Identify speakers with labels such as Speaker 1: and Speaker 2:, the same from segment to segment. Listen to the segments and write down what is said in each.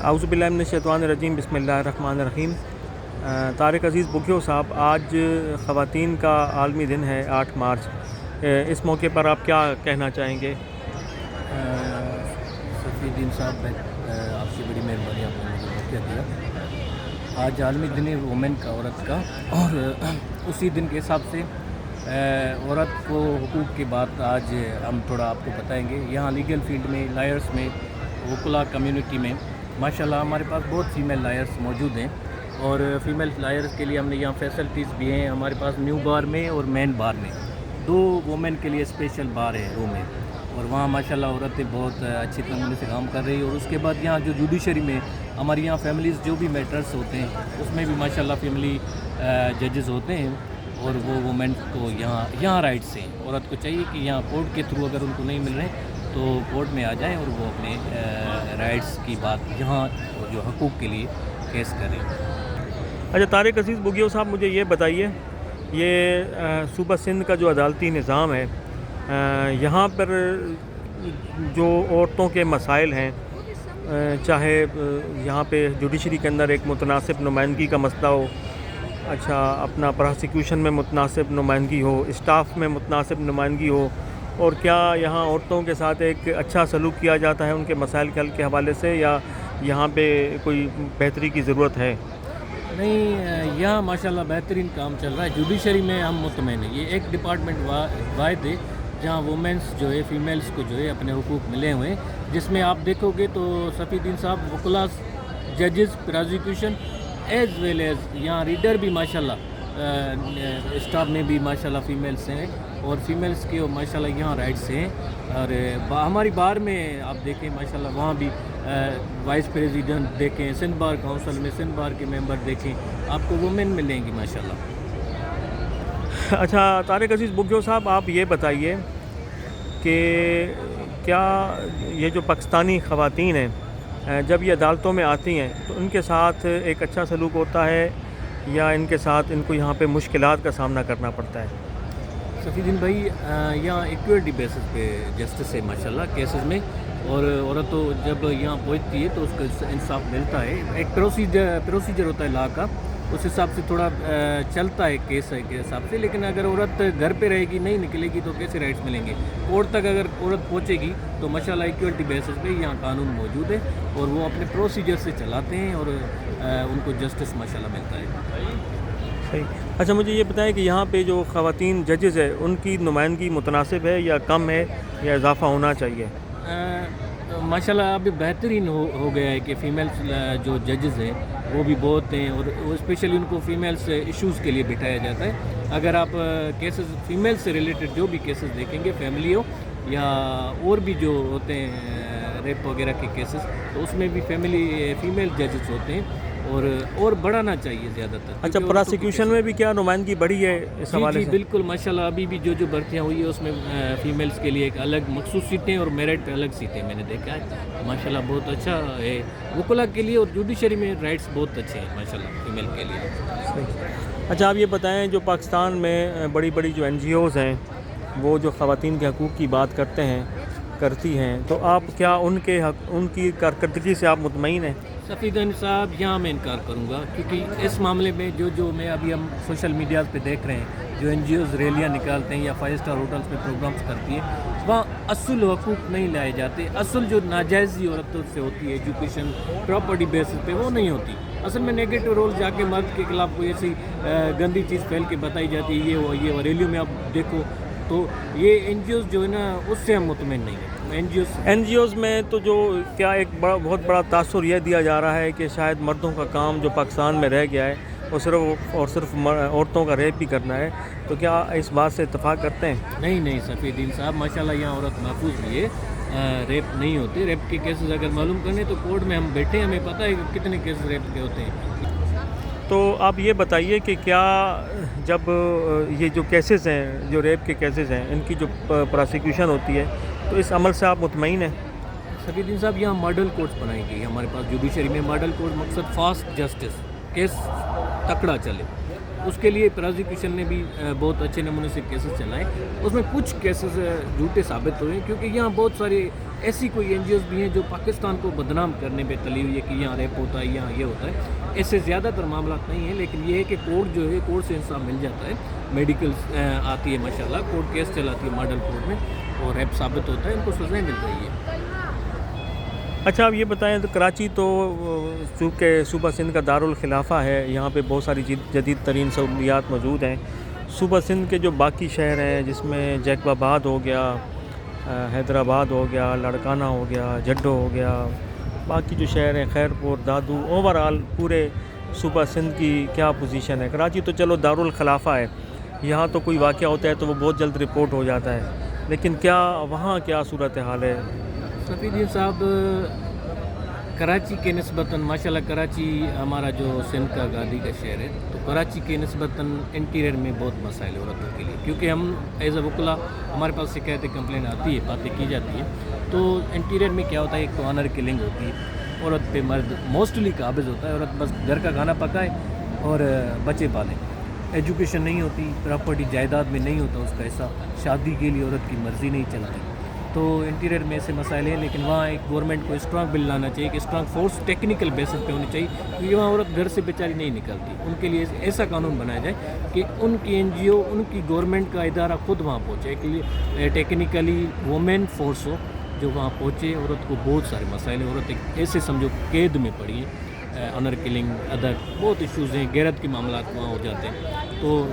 Speaker 1: اعوذ باللہ من الشیطان الرجیم، بسم اللہ الرحمن الرحیم۔ طارق عزیز بگیو صاحب، آج خواتین کا عالمی دن ہے 8 مارچ، اس موقع پر آپ کیا کہنا چاہیں گے؟
Speaker 2: صفی الدین صاحب، آپ کی بڑی مہربانی، آپ نے مجھے موقع دیا۔ آج عالمی دن ہے وومن کا، عورت کا، اور اسی دن کے حساب سے عورت کو حقوق کی بات آج ہم تھوڑا آپ کو بتائیں گے۔ یہاں لیگل فیلڈ میں، لائرس میں، وکلا کمیونٹی میں ماشاءاللہ ہمارے پاس بہت فیمیل لائرس موجود ہیں، اور فیمیل لائرس کے لیے ہم نے یہاں فیسلٹیز بھی ہیں۔ ہمارے پاس نیو بار میں اور مین بار میں 2 وومن کے لیے اسپیشل بار ہے روم ہے، اور وہاں ماشاءاللہ عورتیں بہت اچھی طرح سے کام کر رہی ہیں۔ اور اس کے بعد یہاں جو جوڈیشری میں ہماری یہاں فیملیز جو بھی میٹرز ہوتے ہیں اس میں بھی ماشاءاللہ فیملی ججز ہوتے ہیں، اور وہ وومن کو یہاں رائٹس ہیں۔ عورت کو چاہیے کہ یہاں کورٹ کے تھرو اگر ان کو نہیں مل رہے تو کورٹ میں آ جائیں اور وہ اپنے رائٹس کی بات یہاں جو حقوق کے لیے کیس کریں۔
Speaker 1: اچھا طارق عزیز بگیو صاحب، مجھے یہ بتائیے، یہ صوبہ سندھ کا جو عدالتی نظام ہے، یہاں پر جو عورتوں کے مسائل ہیں، چاہے یہاں پہ جوڈیشری کے اندر ایک متناسب نمائندگی کا مسئلہ ہو، اچھا اپنا پراسیکیوشن میں متناسب نمائندگی ہو، اسٹاف میں متناسب نمائندگی ہو، اور کیا یہاں عورتوں کے ساتھ ایک اچھا سلوک کیا جاتا ہے ان کے مسائل کے حل کے حوالے سے، یا یہاں پہ کوئی بہتری کی ضرورت ہے؟
Speaker 2: نہیں، یہاں ماشاءاللہ بہترین کام چل رہا ہے۔ جوڈیشری میں ہم مطمئن ہیں، یہ ایک ڈپارٹمنٹ واحد ہے جہاں وومنس جو ہے، فیمیلز کو جو ہے اپنے حقوق ملے ہوئے ہیں، جس میں آپ دیکھو گے تو صفی الدین صاحب، وکلاس، ججز، پرازیکیوشن ایز ویل ایز یہاں ریڈر بھی ماشاءاللہ، اسٹاف میں بھی ماشاءاللہ فیمیلز ہیں، اور فیمیلز کے ماشاءاللہ یہاں رائٹس ہیں۔ اور ہماری بار میں آپ دیکھیں ماشاءاللہ وہاں بھی وائس پریزیڈنٹ دیکھیں، سندھ بار کونسل میں سندھ بار کے ممبر دیکھیں، آپ کو وومن ملیں گی ماشاءاللہ۔
Speaker 1: اچھا طارق عزیز بگیو صاحب، آپ یہ بتائیے کہ کیا یہ جو پاکستانی خواتین ہیں جب یہ عدالتوں میں آتی ہیں تو ان کے ساتھ ایک اچھا سلوک ہوتا ہے، یا ان کے ساتھ ان کو یہاں پہ مشکلات کا سامنا کرنا پڑتا ہے؟
Speaker 2: صفی الدین بھائی، یہاں ایکویلٹی بیسس پہ جسٹس ہے ماشاءاللہ کیسز میں، اور عورت تو جب یہاں پہنچتی ہے تو اس کو انصاف ملتا ہے۔ ایک پروسیجر ہوتا ہے لا کا، اس حساب سے تھوڑا چلتا ہے کیس کے حساب سے، لیکن اگر عورت گھر پہ رہے گی، نہیں نکلے گی تو کیسے رائٹس ملیں گے؟ کورٹ تک اگر عورت پہنچے گی تو ماشاءاللہ ایکویلٹی بیسس پہ یہاں قانون موجود ہے، اور وہ اپنے پروسیجر سے چلاتے ہیں، اور ان کو جسٹس ماشاءاللہ ملتا ہے۔
Speaker 1: صحیح۔ اچھا مجھے یہ بتائیں کہ یہاں پہ جو خواتین ججز ہے ان کی نمائندگی متناسب ہے یا کم ہے یا اضافہ ہونا چاہیے؟
Speaker 2: ماشاءاللہ ابھی بہترین ہو گیا ہے کہ فیمیلز جو ججز ہیں وہ بھی بہت ہیں، اور اسپیشلی ان کو فیمیلز ایشوز کے لیے بٹھایا جاتا ہے۔ اگر آپ کیسز فیمیل سے ریلیٹڈ جو بھی کیسز دیکھیں گے، فیملی ہو یا اور بھی جو ہوتے ہیں ریپ وغیرہ کے کیسز، تو اس میں بھی فیمیل ججز ہوتے ہیں، اور بڑھانا چاہیے زیادہ تر۔
Speaker 1: اچھا پراسیکیوشن میں بھی کیا نمائندگی بڑھی ہے اس حوالے
Speaker 2: جی
Speaker 1: سے؟
Speaker 2: بالکل ماشاءاللہ، ابھی بھی جو بھرتیاں ہوئی ہے اس میں فیمیلز کے لیے ایک الگ مخصوص سیٹیں اور میرٹ پہ الگ سیٹیں میں نے دیکھا ہے، ماشاءاللہ بہت اچھا ہے وکلا کے لیے، اور جوڈیشری میں رائٹس بہت اچھے ہیں ماشاءاللہ فیمیل کے لیے۔
Speaker 1: صحیح۔ اچھا آپ یہ بتائیں، جو پاکستان میں بڑی بڑی جو NGOs ہیں وہ جو خواتین کے حقوق کی بات کرتی ہیں، تو آپ کیا ان کی کارکردگی سے آپ مطمئن ہیں؟
Speaker 2: صفی الدین صاحب، یہاں میں انکار کروں گا، کیونکہ اس معاملے میں جو میں ابھی ہم سوشل میڈیاز پہ دیکھ رہے ہیں، جو NGOs ریلیاں نکالتے ہیں یا 5 اسٹار ہوٹلس میں پروگرامز کرتی ہیں، وہاں اصل حقوق نہیں لائے جاتے۔ اصل جو ناجائزی عورتوں سے ہوتی ہے ایجوکیشن، پراپرٹی بیسس پہ، وہ نہیں ہوتی۔ اصل میں نیگیٹو رول جا کے مرد کے خلاف کوئی ایسی گندی چیز پھیل کے بتائی جاتی ہے، یہ ریلیوں میں آپ دیکھو تو یہ NGOs جو ہے نا، اس سے ہم مطمئن نہیں ہیں۔
Speaker 1: NGOs میں تو جو کیا ایک بہت بڑا تاثر یہ دیا جا رہا ہے کہ شاید مردوں کا کام جو پاکستان میں رہ گیا ہے وہ صرف عورتوں کا ریپ بھی کرنا ہے، تو کیا اس بات سے اتفاق کرتے ہیں؟
Speaker 2: نہیں صفی الدین صاحب، ماشاءاللہ یہاں عورت محفوظ بھی ہے، ریپ نہیں ہوتے۔ ریپ کے کیسز اگر معلوم کرنے تو کورٹ میں ہم بیٹھے ہیں، ہمیں پتہ ہے کہ کتنے کیسز ریپ کے ہوتے ہیں۔
Speaker 1: تو آپ یہ بتائیے کہ کیا جب یہ جو کیسز ہیں، جو ریپ کے کیسز ہیں، ان کی جو پراسیکیوشن ہوتی ہے تو اس عمل سے آپ مطمئن ہیں؟
Speaker 2: صفی الدین صاحب، یہاں ماڈل کورٹس بنائی گئی ہے ہمارے پاس جوڈیشری میں۔ ماڈل کورٹ مقصد فاسٹ جسٹس، کیس تکڑا چلے، اس کے لیے پروزیکیوشن نے بھی بہت اچھے نمونے سے کیسز چلائے. اس میں کچھ کیسز جھوٹے ثابت ہوئے کیونکہ یہاں بہت سارے ایسی کوئی این جی اوز بھی ہیں جو پاکستان کو بدنام کرنے پہ تلی ہوئی ہے کہ یہاں ریپ ہوتا ہے, یہاں یہ ہوتا ہے. ایسے زیادہ تر معاملات نہیں ہیں, لیکن یہ ہے کہ کورٹ جو ہے کورٹ سے انصاف مل جاتا ہے. میڈیکل آتی ہے ماشاءاللہ, کورٹ کیس چلاتی ہے ماڈل کورٹ میں, اور ریپ ثابت ہوتا ہے, ان کو سزائیں مل رہی ہے.
Speaker 1: اچھا آپ یہ بتائیں تو کراچی تو چونکہ صوبہ سندھ کا دارالخلافہ ہے, یہاں پہ بہت ساری جدید ترین سہولیات موجود ہیں. صوبہ سندھ کے جو باقی شہر ہیں جس میں جیکب آباد ہو گیا, حیدرآباد ہو گیا, لاڑکانہ ہو گیا, جڈو ہو گیا, باقی جو شہر ہیں خیرپور, دادو, اوور آل پورے صوبہ سندھ کی کیا پوزیشن ہے؟ کراچی تو چلو دارالخلافہ ہے, یہاں تو کوئی واقعہ ہوتا ہے تو وہ بہت جلد رپورٹ ہو جاتا ہے, لیکن کیا وہاں کیا صورتحال ہے؟
Speaker 2: صفی الدین صاحب, کراچی کے نسبتاً ماشاءاللہ کراچی ہمارا جو سندھ کا گادی کا شہر ہے, تو کراچی کے نسبتاً انٹیریئر میں بہت مسائل عورتوں کے لیے, کیونکہ ہم ایز اے وکلا ہمارے پاس شکایتیں کمپلین آتی ہے, باتیں کی جاتی ہیں. تو انٹیریئر میں کیا ہوتا ہے, ایک تو آنر کلنگ ہوتی ہے, عورت پہ مرد موسٹلی قابض ہوتا ہے. عورت بس گھر کا کھانا پکائے اور بچے پالیں. ایجوکیشن نہیں ہوتی, پراپرٹی جائیداد میں نہیں ہوتا اس کا حصہ, شادی کے لیے عورت کی مرضی نہیں چلتی. تو انٹیریئر میں ایسے مسائل ہیں, لیکن وہاں ایک گورنمنٹ کو اسٹرانگ بل لانا چاہیے, کہ اسٹرانگ فورس ٹیکنیکل بیسس پہ ہونی چاہیے, کیونکہ وہاں عورت گھر سے بیچاری نہیں نکلتی. ان کے لیے ایسا قانون بنایا جائے کہ ان کی این جی او, ان کی گورنمنٹ کا ادارہ خود وہاں پہنچے, کہ لیے ٹیکنیکلی وومین فورس ہو جو وہاں پہنچے. عورت کو بہت سارے مسائل ہیں, عورت ایک ایسے سمجھو قید میں پڑی ہے, آنر کلنگ, ادر بہت ایشوز ہیں, غیرت کے معاملات وہاں ہو جاتے ہیں. تو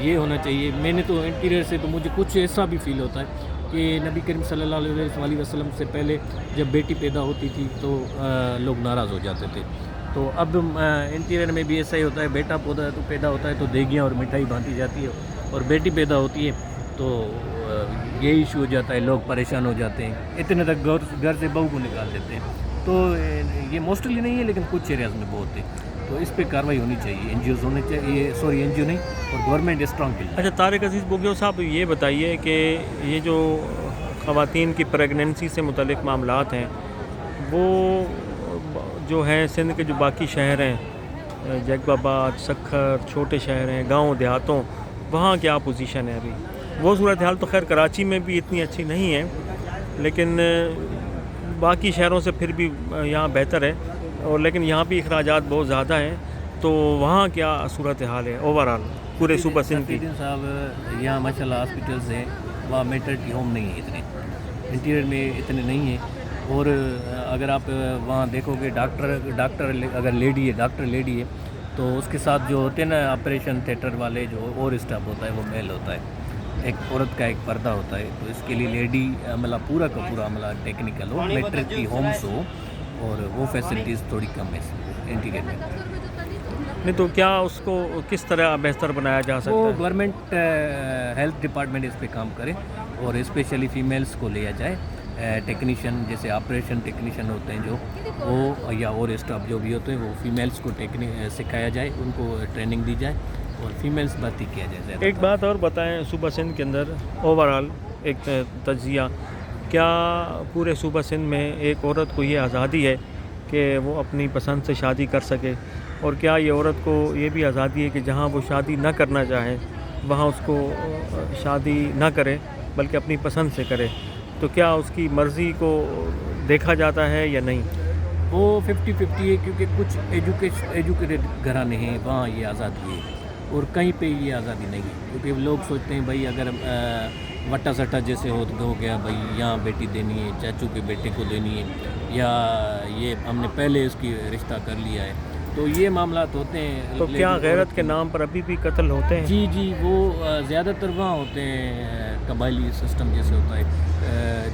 Speaker 2: یہ ہونا چاہیے. میں نے تو انٹیریئر سے تو مجھے کچھ ایسا بھی فیل ہوتا ہے کہ نبی کریم صلی اللہ علیہ وسلم سے پہلے جب بیٹی پیدا ہوتی تھی تو لوگ ناراض ہو جاتے تھے. تو اب انٹیریئر میں بھی ایسا ہی ہوتا ہے, بیٹا پیدا ہوتا ہے تو دیگیاں اور مٹھائی بانٹی جاتی ہے, اور بیٹی پیدا ہوتی ہے تو یہ ایشو ہو جاتا ہے, لوگ پریشان ہو جاتے ہیں, اتنے تک گھر سے بہو کو نکال دیتے ہیں. تو یہ موسٹلی نہیں ہے, لیکن کچھ ایریاز میں بہت ہے. تو اس پہ کارروائی ہونی چاہیے, این جی اوز ہونے چاہیے, این جی او نہیں, اور گورنمنٹ اسٹرانگ بل.
Speaker 1: اچھا طارق عزیز بوگیو صاحب یہ بتائیے کہ یہ جو خواتین کی پریگننسی سے متعلق معاملات ہیں وہ جو ہیں سندھ کے جو باقی شہر ہیں, جیکب آباد, سکھر, چھوٹے شہر ہیں, گاؤں دیہاتوں, وہاں کیا پوزیشن ہے ابھی؟ وہ صورتحال تو خیر کراچی میں بھی اتنی اچھی نہیں ہے, لیکن باقی شہروں سے پھر بھی یہاں بہتر ہے, اور لیکن یہاں بھی اخراجات بہت زیادہ ہیں. تو وہاں کیا صورتحال ہے اوور آل پورے صوبہ سندھ کی؟
Speaker 2: صاحب یہاں ماشاءاللہ ہاسپٹلز ہیں, وہاں میٹرنٹی ہوم نہیں ہے اتنے, انٹیریئر میں اتنے نہیں ہیں. اور اگر آپ وہاں دیکھو گے ڈاکٹر اگر لیڈی ہے تو اس کے ساتھ جو ہوتے ہیں نا آپریشن تھیٹر والے, جو اور اسٹاف ہوتا ہے وہ میل ہوتا ہے, ایک عورت کا ایک پردہ ہوتا ہے. تو اس کے لیے لیڈی عملہ پورا کا پورا عملہ ٹیکنیکل ہو, میٹرنٹی ہومس ہو, اور وہ فیسلٹیز تھوڑی کم ہے انٹیریئر میں.
Speaker 1: نہیں تو کیا اس کو کس طرح بہتر بنایا جا سکتا
Speaker 2: وہ
Speaker 1: ہے؟
Speaker 2: گورنمنٹ ہیلتھ ڈپارٹمنٹ اس پہ کام کرے, اور اسپیشلی فیمیلز کو لیا جائے. ٹیکنیشین جیسے آپریشن ٹیکنیشین ہوتے ہیں جو وہ, یا اور اسٹاف جو بھی ہوتے ہیں, وہ فیمیلز کو سکھایا جائے, ان کو ٹریننگ دی جائے, اور فیمیلز بھرتی کیا جائے.
Speaker 1: ایک بات اور بتائیں, صوبہ سندھ کے اندر اوور آل ایک تجزیہ, کیا پورے صوبہ سندھ میں ایک عورت کو یہ آزادی ہے کہ وہ اپنی پسند سے شادی کر سکے؟ اور کیا یہ عورت کو یہ بھی آزادی ہے کہ جہاں وہ شادی نہ کرنا چاہے وہاں اس کو شادی نہ کرے بلکہ اپنی پسند سے کرے؟ تو کیا اس کی مرضی کو دیکھا جاتا ہے یا نہیں؟
Speaker 2: وہ 50-50 ہے, کیونکہ کچھ ایجوکیٹڈ گھرانے ہیں وہاں یہ آزادی ہے, اور کہیں پہ یہ آزادی نہیں ہے. کیونکہ لوگ سوچتے ہیں بھائی اگر وٹا سٹا جیسے ہو گیا بھائی یہاں بیٹی دینی ہے, چاچو کے بیٹے کو دینی ہے, یا یہ ہم نے پہلے اس کی رشتہ کر لیا ہے, تو یہ معاملات ہوتے ہیں.
Speaker 1: تو کیا غیرت کے نام پر ابھی بھی قتل ہوتے ہیں؟
Speaker 2: جی وہ زیادہ تر وہاں ہوتے ہیں, قبائلی سسٹم جیسے ہوتا ہے,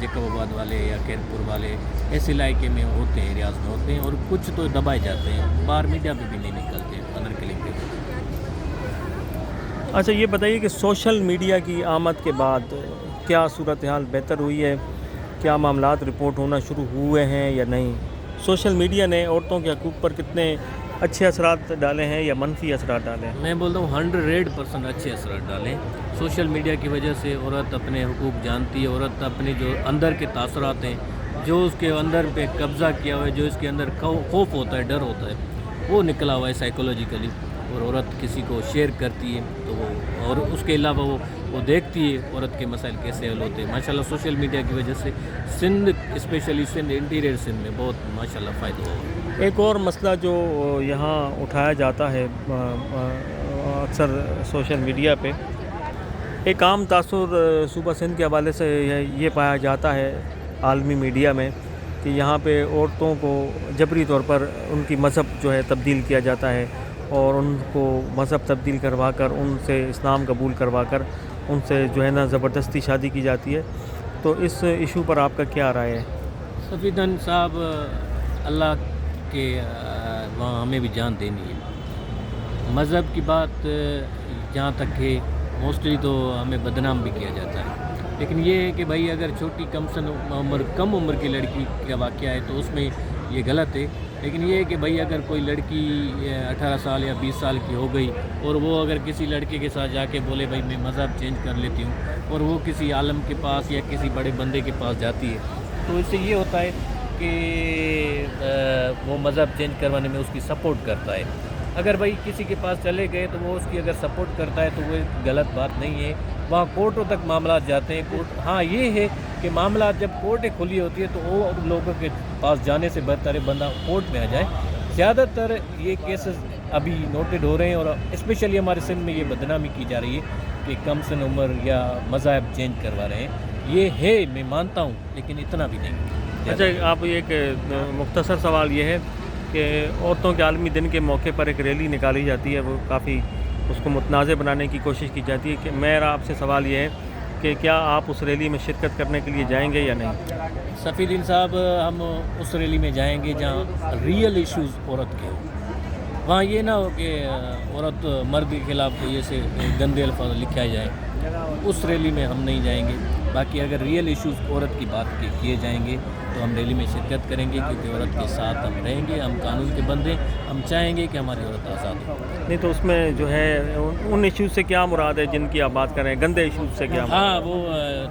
Speaker 2: جیکب آباد والے یا کیرپور والے ایسے علاقے میں ہوتے ہیں, ایریاز میں ہوتے ہیں, اور کچھ تو دبائے جاتے ہیں, باہر میڈیا پہ بھی نہیں نکلتے آنر کلنگ پہ.
Speaker 1: اچھا یہ بتائیے کہ سوشل میڈیا کی آمد کے بعد کیا صورتحال بہتر ہوئی ہے؟ کیا معاملات رپورٹ ہونا شروع ہوئے ہیں یا نہیں؟ سوشل میڈیا نے عورتوں کے حقوق پر کتنے اچھے اثرات ڈالے ہیں یا منفی اثرات ڈالے ہیں؟
Speaker 2: میں بولتا ہوں 100% اچھے اثرات ڈالیں. سوشل میڈیا کی وجہ سے عورت اپنے حقوق جانتی ہے, عورت اپنے جو اندر کے تاثرات ہیں, جو اس کے اندر پہ قبضہ کیا ہوا ہے, جو اس کے اندر خوف ہوتا ہے, ڈر ہوتا ہے, وہ نکلا ہوا ہے سائیکولوجیکلی. اور عورت کسی کو شیئر کرتی ہے تو وہ، اور اس کے علاوہ وہ دیکھتی ہے عورت کے مسائل کیسے حل ہوتے ہیں. ماشاءاللہ سوشل میڈیا کی وجہ سے سندھ، اسپیشلی سندھ انٹیریئر سندھ میں بہت ماشاءاللہ فائدہ ہوا.
Speaker 1: ایک اور مسئلہ جو یہاں اٹھایا جاتا ہے اکثر سوشل میڈیا پہ، ایک عام تاثر صوبہ سندھ کے حوالے سے یہ پایا جاتا ہے عالمی میڈیا میں کہ یہاں پہ عورتوں کو جبری طور پر ان کی مذہب جو ہے تبدیل کیا جاتا ہے، اور ان کو مذہب تبدیل کروا کر ان سے اسلام قبول کروا کر ان سے جو ہے نا زبردستی شادی کی جاتی ہے. تو اس ایشو پر آپ کا کیا رائے ہے؟
Speaker 2: سفیدن صاحب، اللہ کے وہاں ہمیں بھی جان دینی ہے. مذہب کی بات جہاں تک ہے موسٹلی تو ہمیں بدنام بھی کیا جاتا ہے، لیکن یہ ہے کہ بھائی اگر چھوٹی کم عمر کی لڑکی کا واقعہ ہے تو اس میں یہ غلط ہے. لیکن یہ ہے کہ بھائی اگر کوئی لڑکی 18 سال یا 20 سال کی ہو گئی اور وہ اگر کسی لڑکے کے ساتھ جا کے بولے بھائی میں مذہب چینج کر لیتی ہوں، اور وہ کسی عالم کے پاس یا کسی بڑے بندے کے پاس جاتی ہے، تو اس سے یہ ہوتا ہے کہ وہ مذہب چینج کروانے میں اس کی سپورٹ کرتا ہے. اگر بھائی کسی کے پاس چلے گئے تو وہ اس کی اگر سپورٹ کرتا ہے تو وہ غلط بات نہیں ہے. وہاں کورٹوں تک معاملات جاتے ہیں. کورٹ، ہاں یہ ہے کہ معاملات جب کورٹیں کھلی ہوتی ہے تو وہ لوگوں کے پاس جانے سے بہتر ہے بندہ کورٹ میں آ جائے. زیادہ تر یہ کیسز ابھی نوٹڈ ہو رہے ہیں، اور اسپیشلی ہمارے سندھ میں یہ بدنامی کی جا رہی ہے کہ کم سن عمر یا مذاہب چینج کروا رہے ہیں. یہ ہے، میں مانتا ہوں، لیکن اتنا بھی نہیں.
Speaker 1: اچھا، آپ ایک مختصر سوال یہ ہے کہ عورتوں کے عالمی دن کے موقع پر ایک ریلی نکالی جاتی ہے، وہ کافی اس کو متنازع بنانے کی کوشش کی جاتی ہے، کہ میرا آپ سے سوال یہ ہے کہ کیا آپ اس ریلی میں شرکت کرنے کے لیے جائیں گے یا نہیں؟
Speaker 2: سفیدین صاحب، ہم اس ریلی میں جائیں گے جہاں ریئل ایشوز عورت کے ہوں. وہاں یہ نہ ہو کہ عورت مرد کے خلاف کوئی ایسے گندے الفاظ لکھائے جائیں. اس ریلی میں ہم نہیں جائیں گے. باقی اگر ریئل ایشوز عورت کی بات کیے جائیں گے تو ہم ریلی میں شرکت کریں گے، کیونکہ عورت کے ساتھ ہم رہیں گے. ہم قانون کے بندے، ہم چاہیں گے کہ ہماری عورت آزاد ہو.
Speaker 1: نہیں تو اس میں جو ہے ان ایشوز سے کیا مراد ہے جن کی آپ بات کر رہے ہیں؟ گندے ایشوز سے کیا مراد؟
Speaker 2: ہاں، وہ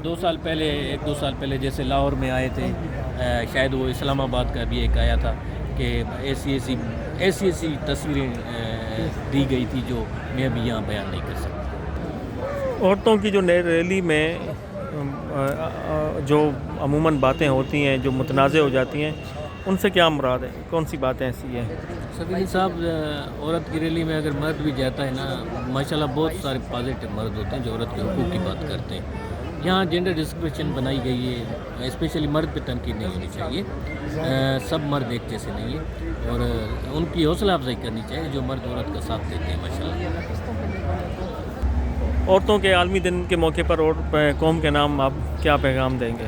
Speaker 2: 2 سال پہلے، 1-2 سال پہلے جیسے لاہور میں آئے تھے، شاید وہ اسلام آباد کا بھی ایک آیا تھا کہ ایسی تصویریں دی گئی تھی جو میں ابھی یہاں بیان نہیں کر سکتا.
Speaker 1: عورتوں کی جو نئے ریلی میں جو عموماً باتیں ہوتی ہیں جو متنازع ہو جاتی ہیں، ان سے کیا مراد ہے؟ کون سی باتیں ایسی ہیں؟
Speaker 2: سبھی صاحب، عورت کی ریلی میں اگر مرد بھی جاتا ہے نا، ماشاءاللہ بہت سارے پازیٹیو مرد ہوتے ہیں جو عورت کے حقوق کی بات کرتے ہیں. یہاں جینڈر ڈسکرپشن بنائی گئی ہے، اسپیشلی مرد پہ تنقید نہیں ہونی چاہیے. سب مرد ایک جیسے نہیں ہیں، اور ان کی حوصلہ افزائی کرنی چاہیے جو مرد عورت کا ساتھ دیتے ہیں. ماشاءاللہ.
Speaker 1: عورتوں کے عالمی دن کے موقع پر قوم کے نام آپ کیا پیغام دیں گے؟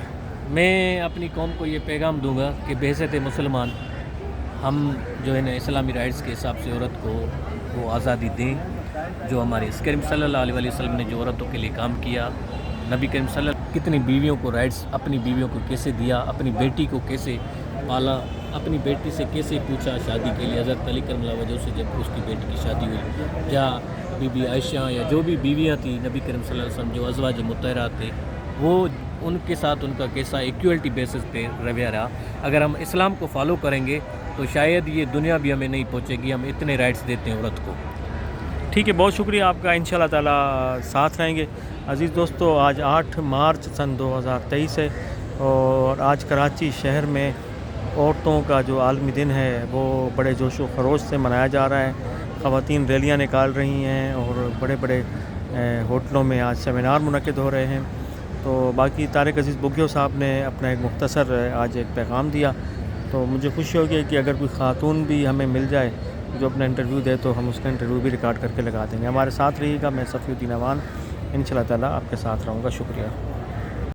Speaker 2: میں اپنی قوم کو یہ پیغام دوں گا کہ بحیثیت مسلمان ہم جو ہے نا اسلامی رائٹس کے حساب سے عورت کو وہ آزادی دیں جو ہمارے کریم صلی اللہ علیہ وسلم نے جو عورتوں کے لیے کام کیا. نبی کریم صلی اللہ علیہ وسلم کتنی بیویوں کو رائٹس، اپنی بیویوں کو کیسے دیا، اپنی بیٹی کو کیسے پالا، اپنی بیٹی سے کیسے پوچھا شادی کے لیے. حضرت علی کرم اللہ وجہ سے جب اس کی بیٹی کی شادی ہوئی، یا بی بی عائشہ یا جو بھی بیویاں تھیں نبی کریم صلی اللہ علیہ وسلم جو ازواج مطہرات تھے، وہ ان کے ساتھ ان کا کیسا ایکویلٹی بیسس پہ رویہ رہا. اگر ہم اسلام کو فالو کریں گے تو شاید یہ دنیا بھی ہمیں نہیں پہنچے گی. ہم اتنے رائٹس دیتے ہیں عورت کو.
Speaker 1: ٹھیک ہے، بہت شکریہ آپ کا، انشاءاللہ تعالیٰ ساتھ رہیں گے. عزیز دوستو، آج 8 مارچ سن 2023 ہے، اور آج کراچی شہر میں عورتوں کا جو عالمی دن ہے وہ بڑے جوش و خروش سے منایا جا رہا ہے. خواتین ریلیاں نکال رہی ہیں اور بڑے بڑے ہوٹلوں میں آج سیمینار منعقد ہو رہے ہیں. تو باقی طارق عزیز بگیو صاحب نے اپنا ایک مختصر آج ایک پیغام دیا، تو مجھے خوشی ہوگی کہ اگر کوئی خاتون بھی ہمیں مل جائے جو اپنا انٹرویو دے تو ہم اس کا انٹرویو بھی ریکارڈ کر کے لگا دیں گے. ہمارے ساتھ رہیے گا. میں صفی الدین اوان انشاءاللہ تعالیٰ آپ کے ساتھ رہوں گا. شکریہ.